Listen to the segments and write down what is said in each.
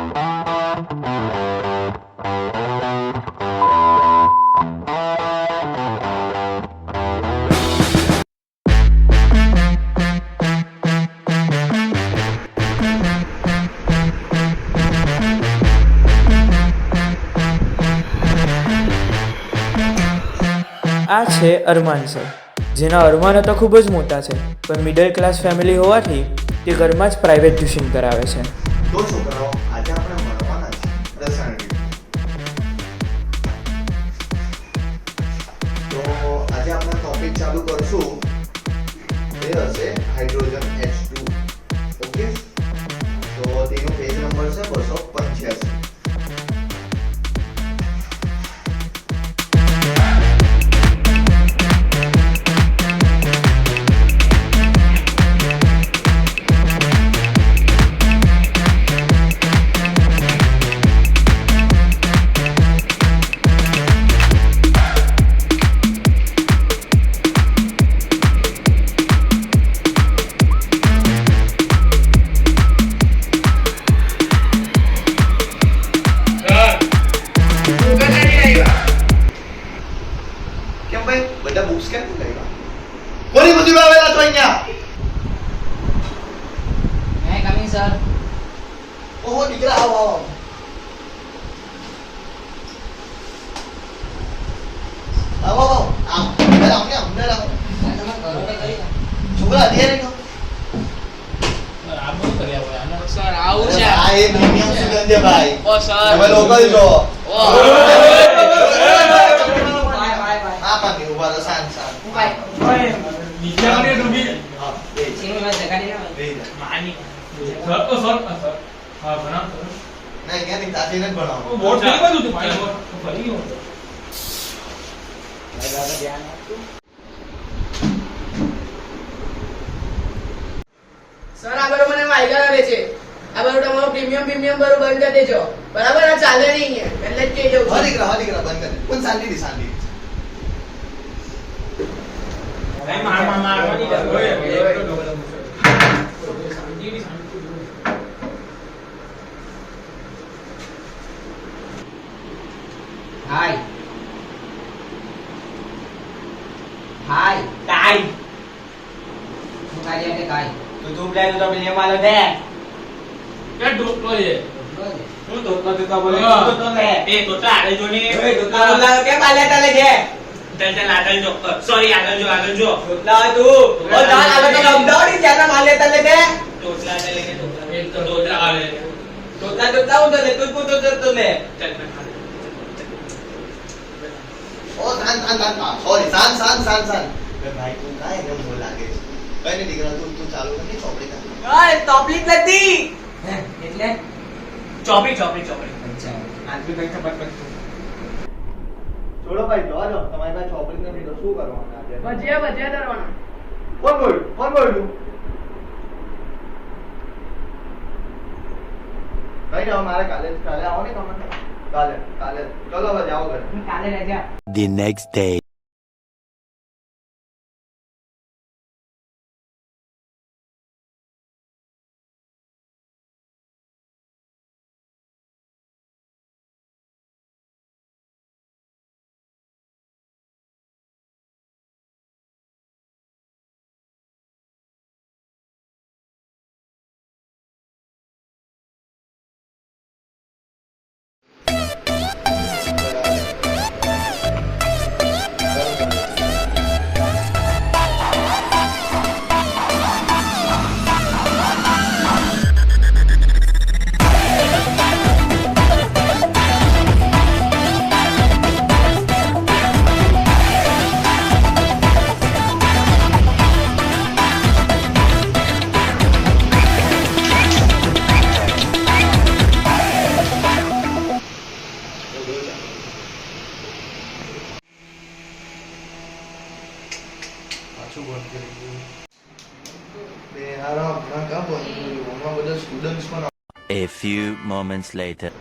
આ છે અરમાન સર, જેના અરમાનો તો ખૂબ જ મોટા છે, પણ મિડલ ક્લાસ ફેમિલી હોવાથી તે ઘરમાં જ પ્રાઇવેટ ટ્યુશન કરાવે છે. તો છોકરાઓ, આજે આપણે ભણવાના છે રસાયણ. તો આજે આપણે ટોપિક ચાલુ કરશું, એ હશે હાઇડ્રોજન H2. ઓકે, તો તેનો પેજ નંબર છે 285. બધા બુક્સ કેમ લાવ્યા? કોની બધી લાવેલા છો અહીંયા? મે કમિંગ સર. ઓહો દીકરા, આવો આવો. આવો આવો. આમ અંદર આવો ને, અંદર આવો. તમે કરો કે કરી છોકરા ધીરે રહો. આબુ કર્યા હોય આનો. સર આવું છે. આ એ પ્રીમિયમ સુગંધ છે ભાઈ. ઓ સર તમે લોકલ છો. ઓ આ પાકે ઉભા રહો, શાંત શાંત. ભાઈ ઓય નીચે આને ડૂબી. હા, બે. સિંહ માં જગાડી ના બે જા. માની સર તો સર સર હા ભણાવ તો નહીં ક્યાંથી તાસીને જ ભણાવો. બોર્ડ કઈ બાજુ હતું ભાઈ? ભરી ગયો ધ્યાન આપતું. સર આ બરોબર મને વાયગા આવે છે. આ બરોબર તમારો પ્રીમિયમ બરોબર બંધ કરી દેજો. બરાબર, આ ચાલે નહીં અહીંયા. એટલે જ કહી દઉં હા છું. દીકરા બંધ કર. પણ શાંતિથી શાંતિથી. ભાઈ મારવાની જરૂર હોય. હાય હાય કાઈ હું કાઢી આપે કાય તો તું બ્લેક તો મને માલો દે કે ડોકલો છે હું ડોકલો દેતા બોલે તો લે એ તો આગળ જો ને ઓય ડોકલો બોલાવ કે બાલે તાલે છે ચાલ આગળ જો સોરી આગળ જો ડોકલા તું ઓ ચાલ આગળ તો અમદાવાદી જાના માલે તાલે દે ડોકલા ને લેકે ડોકલા એક તો ડોકલા આવે ડોકલા હું તો લે તું તો લે ચાલ ઓ શાંત. સોરી, શાંત. બે ભાઈ તું કાય એકદમ બોલ લાગે છે. કઈ નહીં દીકરા, તું ચાલુ કર ને ચોપડી કર. ઓય તોપલી નથી હે એટલે ચોપડી અચ્છા આજુ કઈ ખબર પડતી છોડો ભાઈ, જવા દો. તમારી પાસે ચોપડી નથી તો શું કરવાનું આજે? ભજીયા ધરવાના. કોણ બોલ્યું? કઈ નહીં, મારે કાલે આવો ને તમે. કાલે ચલો હવે જાઓ ઘરે. કાલે રજા. The next day. પાછું બંધ કરી દીધું. બે હારા હમણાં કાં બંધ કર્યું? હમણાં બધા સ્ટુડન્ટ્સ પણ A few moments later.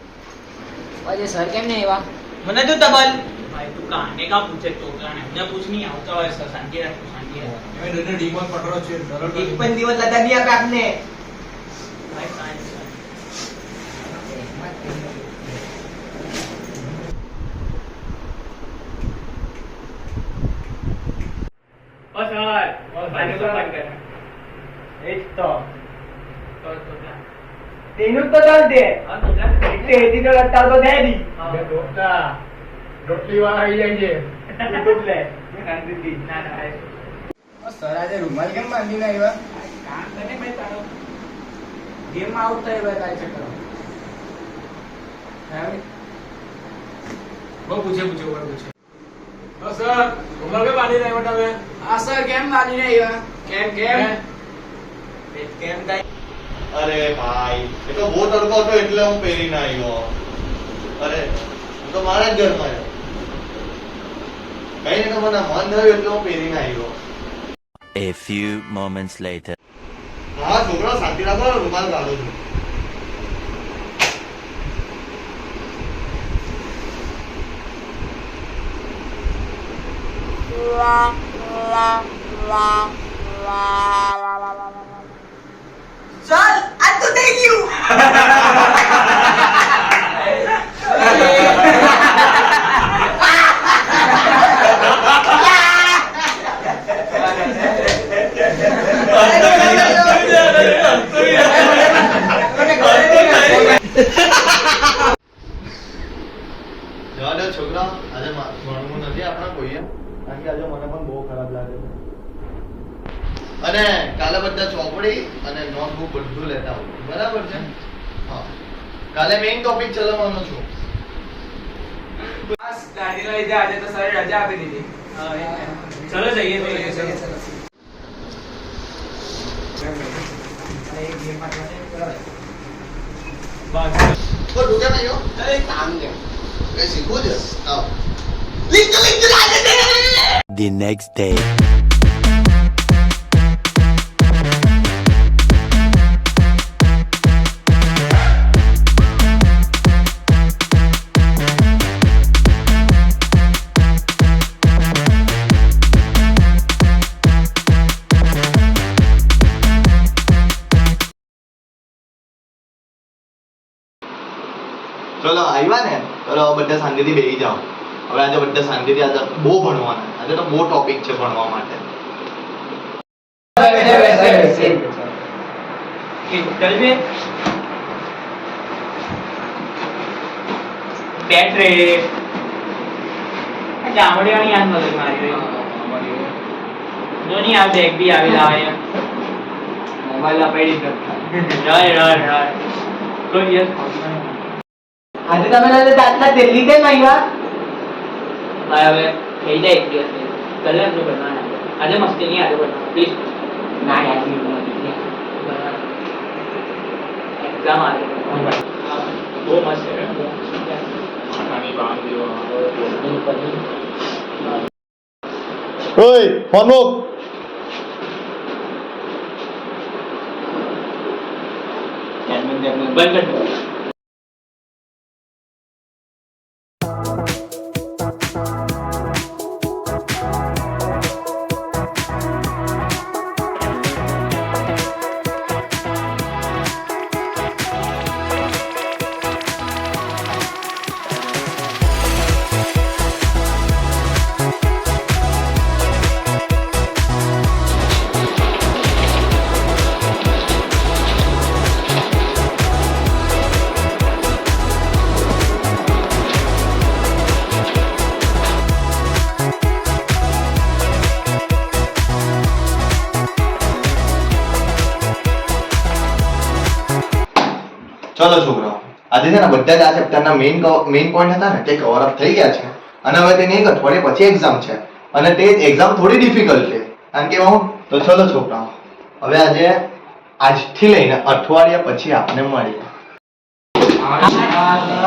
આજે સર કેમ નહીં આવ્યા? મને તો ડબલ ભાઈ તું કાને કા પૂછે ટોકલા ને મને પૂછ નહીં આવતા હોય સર શાંતિ રાખ મેં ડને ડીમોન પકડો છે સરળ એક પણ દિવસ લતા નહીં આપે આપને ભાઈ શાંતિ આને તો પાડ કર એ જ તો તોતલા તેનું તો ચાલ દે હા તોતલા એટલે એથી તો લટ્ટા તો દે દી બે ડોકા રોટલી વાળા આવી જાય છે YouTube લે શાંતિથી. ના ના એ સર આજે રૂમાલ કેમ બાંધીને આવ્યા કામ કરે ભાઈ તારો ગેમ આઉટ થઈ ગયા કાંઈ ચક્કર બહુ પૂછે બહુ પૂછે હા સર ઉમર કે પાણી નહીં તમે આ સર કેમ બાંધીને આવ્યા કેમ કેમ કેમ કાંઈ અરે ભાઈ એ તો બહુ તડકો હતો એટલે હું પહેરીને આવ્યો. અરે હું તો મારા જ ઘરમાં આવ્યો. કઈ નહીં તો મને મન થયું એટલે હું પહેરીને આવ્યો. A few moments later. હા છોકરા શાંતિ રાખો, રૂમાલ કાઢો છું. ચાલ આજ તો થઈ ગયું જવા દો છોકરા, આજે ભણવું નથી આપણા કોઈએ, કારણ કે આજે મને પણ બહુ ખરાબ લાગે છે. અને કાલે બધા ચોપડી અને નોટબુક બધું લેતા આવો, બરાબર છે? હા, કાલે મેઇન ટોપિક ચલાવવાનો છું. બસ ગાડીના લીધે આજે તો સરે રજા આપી દીધી ચલો જઈએ તો તું કેમ આવ્યો? અરે કામ છે કઈ શીખવું છે? આવો. The next day. ચલો આવ્યા ને, ચલો બધા શાંતિથી બેસી જાઓ. હવે આજે બધા શાંતિથી, આજે બહુ ભણવાના, આજે તો બહુ ટોપિક છે ભણવા માટે. ચલજે બેટરે ચામડીઓની યાદ મદદ મારી જો નહીં આ બેગ બી આવી લાવે મોબાઈલ આપેડી રડ કોઈ યસ આજે તમે દાંતના દિલ્હી કેમ આવ્યા ભાઈ હવે થઈ જાય એક દિવસ કલે એમનું બનવાના આજે મસ્તી નહીં આજે બનવા પ્લીઝ ના યાર એક્ઝામ આવે બહુ મસ્ત છે ઓય ફોન મૂક. બંધ કર ચલો છોકરાઓ, આજે છે ને બધા જ આ ચેપ્ટરના મેઇન પોઈન્ટ હતા ને તે કવર અપ થઈ ગયા છે. અને હવે તેની એક અઠવાડિયા પછી એક્ઝામ છે, અને તે એક્ઝામ થોડી ડિફિકલ્ટ છે, કારણ કે હું તો ચલો છોકરાઓ, હવે આજે આજથી લઈને અઠવાડિયા પછી આપણે મળીએ.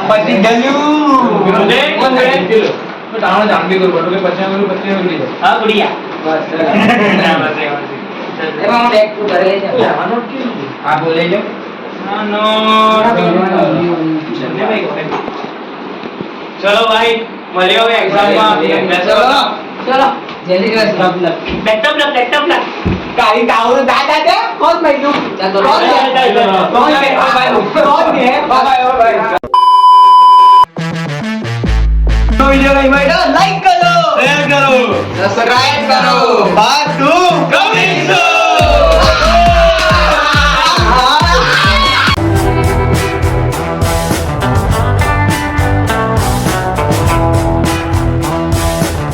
પછી જાણવી કરું બટુકે પછી હા ગુડિયા એમાં હું બેગ ટુ ઘરે લઈ જાઉં આ બોલે જો ચલો ભાઈ મળ્યો હવે એક્ઝામમાં ચલો જલ્દી કરે બેકઅપ લગ ગાડી તાવરો દાદા દે કોણ મહિનું ચાલ વિડિયો ગઈ મેડમ લાઈક કરો શેર કરો, સબસ્ક્રાઇબ કરો. Part 2 coming